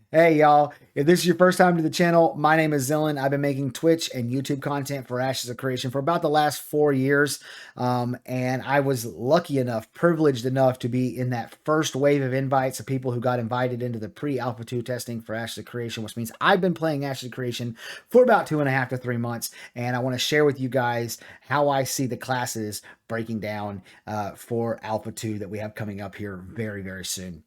Hey y'all, if this is your first time to the channel, my name is Zillen. I've been making Twitch and YouTube content for Ashes of Creation for about the last 4 years. And I was lucky enough, privileged enough to be in that first wave of invites of people who got invited into the pre-Alpha 2 testing for Ashes of Creation, which means I've been playing Ashes of Creation for about 2.5 to 3 months. And I want to share with you guys how I see the classes breaking down for Alpha 2 that we have coming up here very, very soon.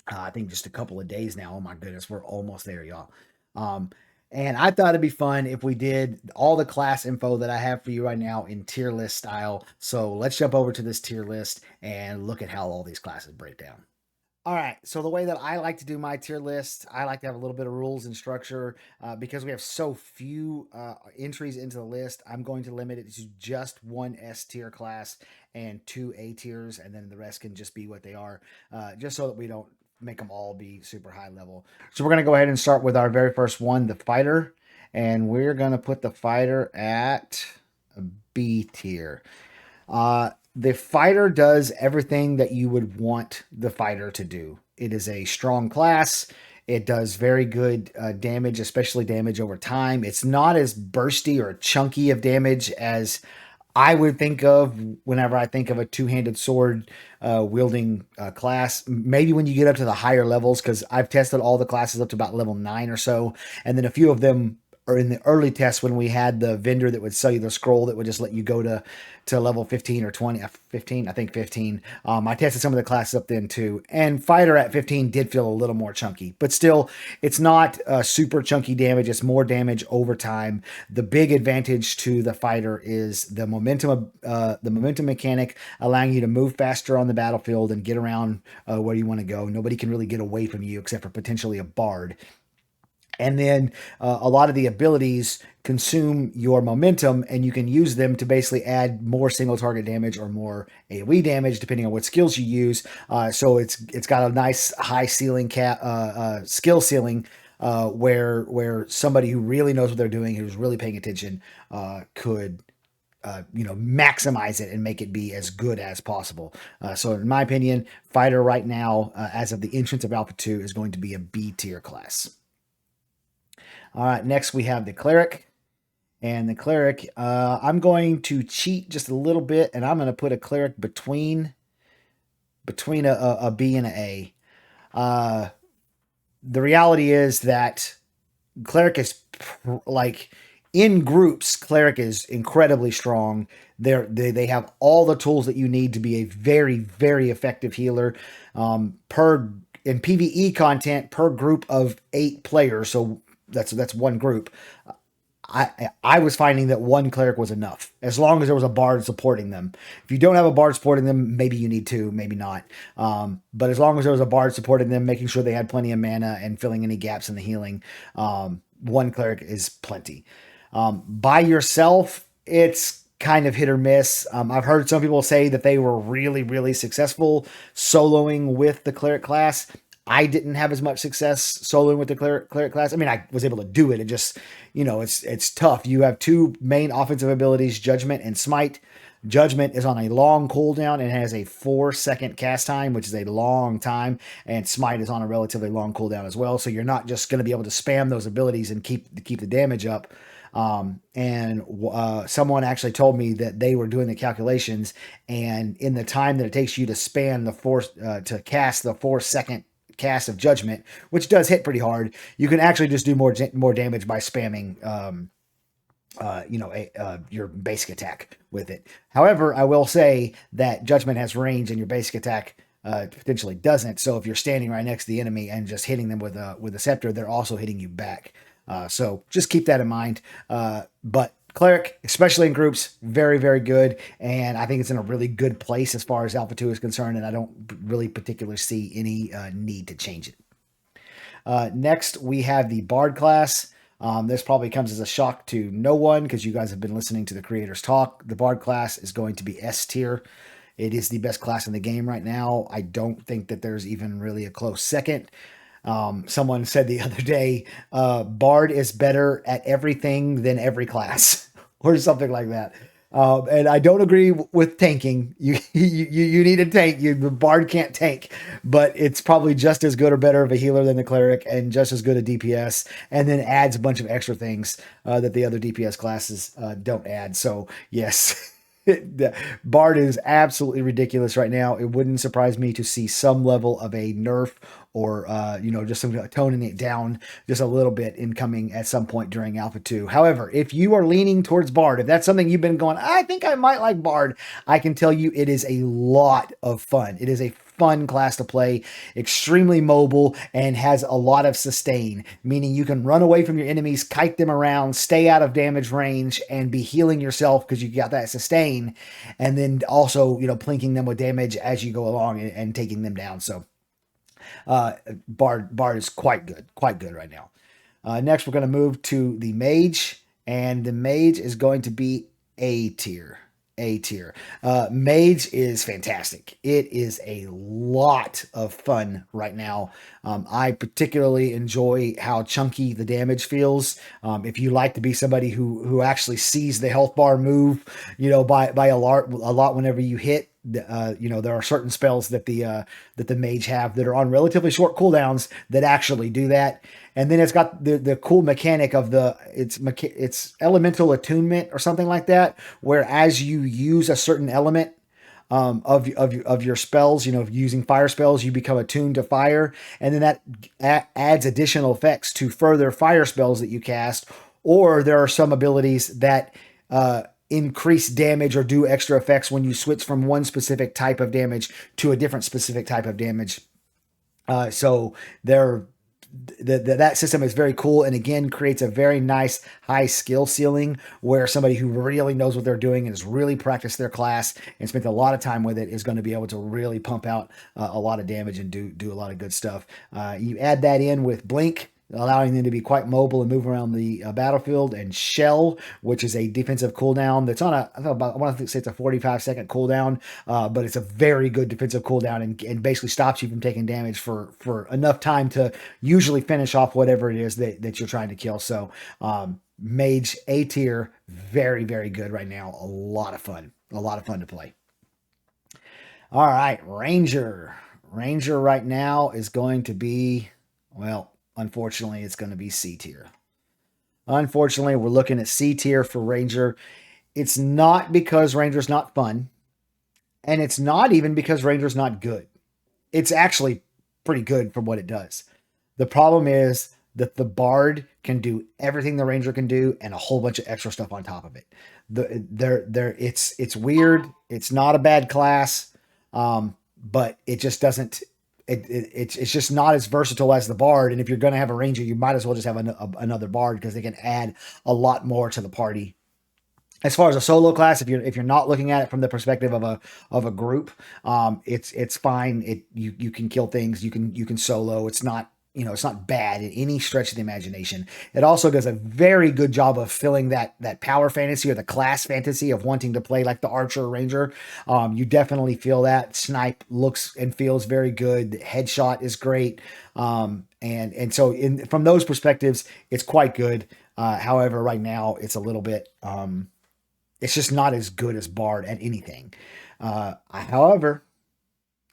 I think just a couple of days now. Oh my goodness, we're almost there, y'all. Um, and I thought it'd be fun if we did all the class info that I have for you right now in tier list style. So let's jump over to this tier list and look at how all these classes break down. All right, so the way that I like to do my tier list, I like to have a little bit of rules and structure because we have so few entries into the list. I'm going to limit it to just one S tier class and two A tiers, and then the rest can just be what they are, just so that we don't make them all be super high level. So we're going to go ahead and start with our very first one, the fighter, and we're going to put the fighter at a B tier. The fighter does everything that you would want the fighter to do. It is a strong class. It does very good damage, especially damage over time. It's not as bursty or chunky of damage as I would think of whenever I think of a two-handed sword wielding class. Maybe when you get up to the higher levels, because I've tested all the classes up to about level 9 or so, and then a few of them are in the early tests when we had the vendor that would sell you the scroll that would just let you go to level 15 or 20, 15, I think 15. I tested some of the classes up then too. And fighter at 15 did feel a little more chunky, but still, it's not super chunky damage. It's more damage over time. The big advantage to the fighter is the momentum mechanic, allowing you to move faster on the battlefield and get around where you want to go. Nobody can really get away from you except for potentially a bard. And then a lot of the abilities consume your momentum, and you can use them to basically add more single target damage or more AoE damage, depending on what skills you use. So it's got a nice high ceiling skill ceiling, where somebody who really knows what they're doing, who's really paying attention, could maximize it and make it be as good as possible. So in my opinion, fighter right now, as of the entrance of Alpha 2, is going to be a B tier class. All right, next we have the Cleric. And the Cleric, I'm going to cheat just a little bit, and I'm going to put a Cleric between a B and an A. Uh, the reality is that Cleric is like in groups. Cleric is incredibly strong. They have all the tools that you need to be a very, very effective healer. Per in PvE content per group of 8 players, so that's one group. I was finding that one cleric was enough as long as there was a bard supporting them. If you don't have a bard supporting them, maybe you need two, maybe not. But as long as there was a bard supporting them, making sure they had plenty of mana and filling any gaps in the healing, one cleric is plenty. By yourself, it's kind of hit or miss. I've heard some people say that they were really, really successful soloing with the cleric class. I didn't have as much success soloing with the cleric class. I mean, I was able to do it. It just, it's tough. You have two main offensive abilities, Judgment and Smite. Judgment is on a long cooldown and has a 4-second cast time, which is a long time, and Smite is on a relatively long cooldown as well. So you're not just going to be able to spam those abilities and keep the damage up. And someone actually told me that they were doing the calculations, and in the time that it takes you to span to cast the 4-second cast of Judgment, which does hit pretty hard, you can actually just do more damage by spamming your basic attack with it. However, I will say that Judgment has range and your basic attack potentially doesn't. So if you're standing right next to the enemy and just hitting them with a scepter, they're also hitting you back. So just keep that in mind. But Cleric, especially in groups, very, very good. And I think it's in a really good place as far as Alpha 2 is concerned. And I don't really particularly see any need to change it. Next, we have the Bard class. This probably comes as a shock to no one because you guys have been listening to the creators talk. The Bard class is going to be S tier. It is the best class in the game right now. I don't think that there's even really a close second. Someone said the other day, Bard is better at everything than every class, or something like that. And I don't agree with tanking. You need a tank. The bard can't tank, but it's probably just as good or better of a healer than the cleric, and just as good a DPS. And then adds a bunch of extra things that the other DPS classes don't add. So yes. The Bard is absolutely ridiculous right now. It wouldn't surprise me to see some level of a nerf or just some toning it down just a little bit incoming at some point during Alpha 2. However, if you are leaning towards Bard, if that's something you've been going, I think I might like Bard, I can tell you it is a lot of fun. It is a fun class to play, extremely mobile, and has a lot of sustain, meaning you can run away from your enemies, kite them around, stay out of damage range, and be healing yourself because you got that sustain, and then also, plinking them with damage as you go along and taking them down. So Bard is quite good right now. Next, we're going to move to the Mage, and the Mage is going to be A tier. A tier. Mage is fantastic. It is a lot of fun right now. I particularly enjoy how chunky the damage feels. If you like to be somebody who actually sees the health bar move, by a lot whenever you hit. There are certain spells that the mage have that are on relatively short cooldowns that actually do that. And then it's got the cool mechanic of it's elemental attunement or something like that, where as you use a certain element of your spells, using fire spells, you become attuned to fire, and then that adds additional effects to further fire spells that you cast. Or there are some abilities that increase damage or do extra effects when you switch from one specific type of damage to a different specific type of damage. So that system is very cool, and again creates a very nice high skill ceiling where somebody who really knows what they're doing and has really practiced their class and spent a lot of time with it is going to be able to really pump out a lot of damage and do a lot of good stuff. You add that in with Blink, allowing them to be quite mobile and move around the battlefield, and Shell, which is a defensive cooldown that's on I want to say it's a 45-second cooldown, but it's a very good defensive cooldown and basically stops you from taking damage for enough time to usually finish off whatever it is that you're trying to kill. So Mage A tier, very, very good right now. A lot of fun to play. All right, Ranger right now is going to be, well, unfortunately, it's going to be C tier. Unfortunately, we're looking at C tier for Ranger. It's not because Ranger's not fun, and it's not even because Ranger's not good. It's actually pretty good for what it does. The problem is that the Bard can do everything the Ranger can do and a whole bunch of extra stuff on top of it. It's weird. It's not a bad class, but it just doesn't. It's just not as versatile as the Bard. And if you're going to have a Ranger, you might as well just have another Bard because they can add a lot more to the party. As far as a solo class, if you're not looking at it from the perspective of a group, it's fine. You can kill things. You can solo. It's not bad in any stretch of the imagination. It also does a very good job of filling that power fantasy or the class fantasy of wanting to play like the Archer or Ranger. You definitely feel that. Snipe looks and feels very good. The headshot is great. And so from those perspectives, it's quite good. However, right now it's a little bit, it's just not as good as Bard at anything. However,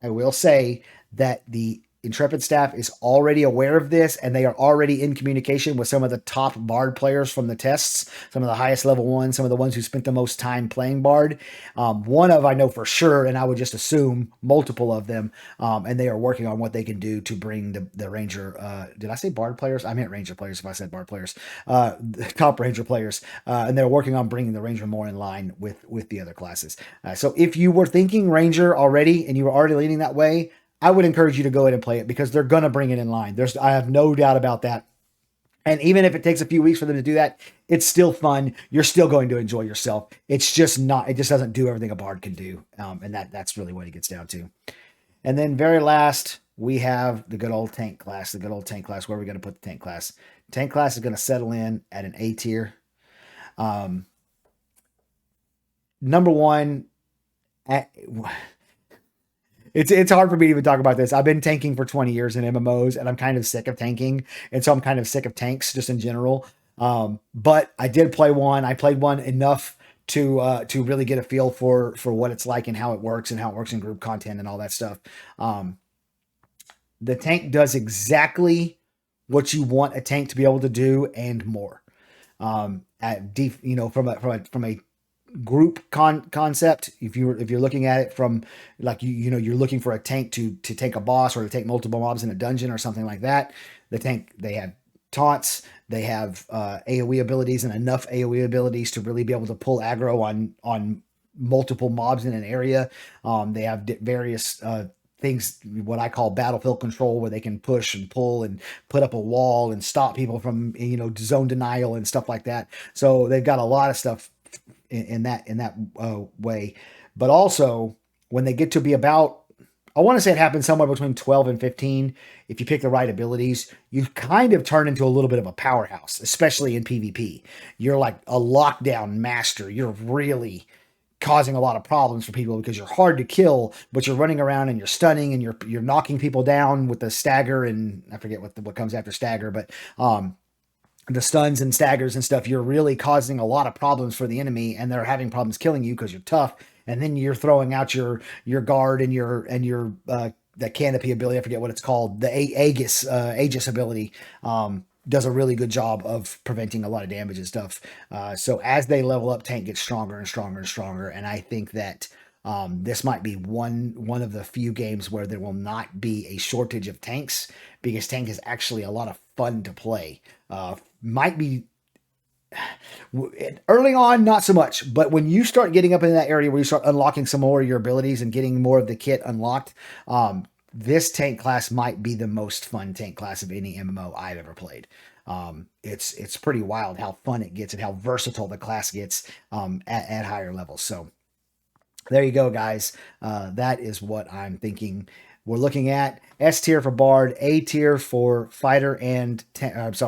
I will say that the Intrepid staff is already aware of this, and they are already in communication with some of the top Bard players from the tests, some of the highest level ones, some of the ones who spent the most time playing Bard. One of I know for sure, and I would just assume multiple of them, and they are working on what they can do to bring the Ranger. Did I say Bard players? I meant Ranger players if I said Bard players. The top Ranger players, and they're working on bringing the Ranger more in line with the other classes. So if you were thinking Ranger already and you were already leaning that way, I would encourage you to go ahead and play it because they're going to bring it in line. I have no doubt about that. And even if it takes a few weeks for them to do that, it's still fun. You're still going to enjoy yourself. It just doesn't do everything a Bard can do. And that's really what it gets down to. And then very last, we have the good old tank class. Where are we going to put the tank class? Tank class is going to settle in at an A tier. Number one, It's hard for me to even talk about this. I've been tanking for 20 years in MMOs, and I'm kind of sick of tanking. And so I'm kind of sick of tanks just in general. But I did play one. I played one enough to really get a feel for what it's like and how it works in group content and all that stuff. Um, the tank does exactly what you want a tank to be able to do and more. At deep, from a group concept, if you're looking at it from like you're looking for a tank to take a boss or to take multiple mobs in a dungeon or something like that, the tank, they have taunts, they have AoE abilities and enough AoE abilities to really be able to pull aggro on multiple mobs in an area. They have various things, what I call battlefield control, where they can push and pull and put up a wall and stop people from zone denial and stuff like that. So they've got a lot of stuff in that way. But also, when they get to be about, I want to say it happens somewhere between 12 and 15. If you pick the right abilities, you kind of turn into a little bit of a powerhouse, especially in PvP. You're like a lockdown master. You're really causing a lot of problems for people because you're hard to kill, but you're running around and you're stunning and you're knocking people down with the stagger, and I forget what comes after stagger, but the stuns and staggers and stuff. You're really causing a lot of problems for the enemy, and they're having problems killing you because you're tough. And then you're throwing out your guard and your the canopy ability. I forget what it's called. The Aegis ability does a really good job of preventing a lot of damage and stuff. So as they level up, tank gets stronger and stronger and stronger. And I think that this might be one of the few games where there will not be a shortage of tanks, because tank is actually a lot of fun to play. Might be early on, not so much, but when you start getting up in that area where you start unlocking some more of your abilities and getting more of the kit unlocked, this tank class might be the most fun tank class of any MMO I've ever played. It's pretty wild how fun it gets and how versatile the class gets at higher levels. So there you go, guys. That is what I'm thinking. We're looking at S tier for Bard, A tier for Fighter and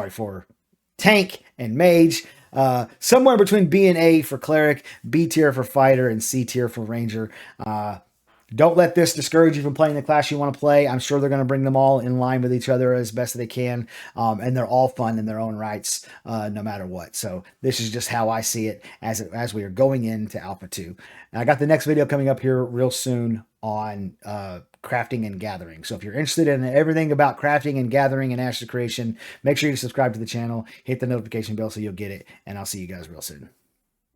for Tank and Mage. Somewhere between B and A for Cleric, B tier for Fighter, and C tier for Ranger. Don't let this discourage you from playing the class you want to play. I'm sure they're going to bring them all in line with each other as best they can. And they're all fun in their own rights, no matter what. So this is just how I see it as we are going into Alpha 2. And I got the next video coming up here real soon on crafting and gathering. So if you're interested in everything about crafting and gathering and Ashes of Creation, make sure you subscribe to the channel, hit the notification bell so you'll get it. And I'll see you guys real soon.